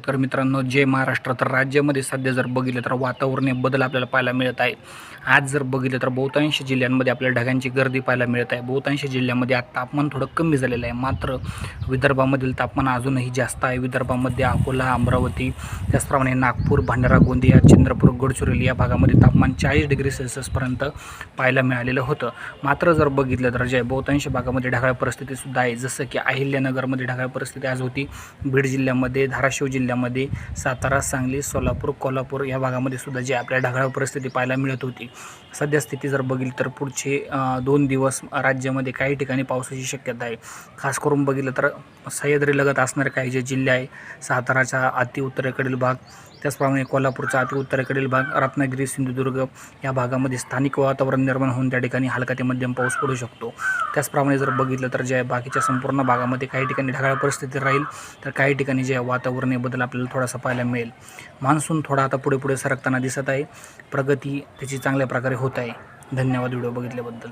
तर मित्रांनो, जय महाराष्ट्र. तर राज्यामध्ये सध्या जर बघितलं तर वातावरणीय बदल आपल्याला पाहायला मिळत आहे. आज जर बघितलं तर बहुतांश जिल्ह्यांमध्ये आपल्याला ढगांची गर्दी पाहायला मिळत आहे. बहुतांश जिल्ह्यामध्ये आज तापमान थोडं कमी झालेलं आहे, मात्र विदर्भामधील तापमान अजूनही जास्त आहे. विदर्भामध्ये अकोला, अमरावती, त्याचप्रमाणे नागपूर, भंडारा, गोंदिया, चंद्रपूर, गडचिरोली या भागामध्ये तापमान 40 डिग्री सेल्सिअसपर्यंत पाहायला मिळालेलं होतं. मात्र जर बघितलं तर जे बहुतांश भागामध्ये ढगाळ परिस्थितीसुद्धा आहे. जसं की अहिल्यानगरमध्ये ढगाळ परिस्थिती आज होती. बीड जिल्ह्यामध्ये, धाराशिव जिल्ह्यामध्ये, सातारा, सांगली, सोलापूर, कोल्हापूर या भागामध्ये सुद्धा जे आपल्याला ढगाळ परिस्थिती पाहायला मिळत होती. सध्या स्थिती जर बघितली तर पुढचे 2 दिवस राज्यामध्ये काही ठिकाणी पावसाची शक्यता आहे. खास करून बघितलं तर सह्याद्री लगत असणारे काही जे जिल्हे आहे, साताराचा अति उत्तरेकडील भाग, त्याचप्रमाणे कोल्हापूरचा अति उत्तरेकडील भाग, रत्नागिरी, सिंधुदुर्ग या भागामध्ये स्थानिक वातावरण निर्माण होऊन त्या ठिकाणी हलका ते मध्यम पाऊस पडू शकतो. त्याचप्रमाणे जर बघितलं तर जे बाकीच्या संपूर्ण भागामध्ये काही ठिकाणी ढगाळ परिस्थिती राहील, तर काही ठिकाणी जे वातावरणीय बदल आपल्याला थोडासा पाहायला मिळेल. मान्सून थोडा आता पुढे सरकताना दिसत आहे. प्रगती त्याची चांगल्या प्रकारे होत आहे. धन्यवाद व्हिडिओ बघितल्याबद्दल.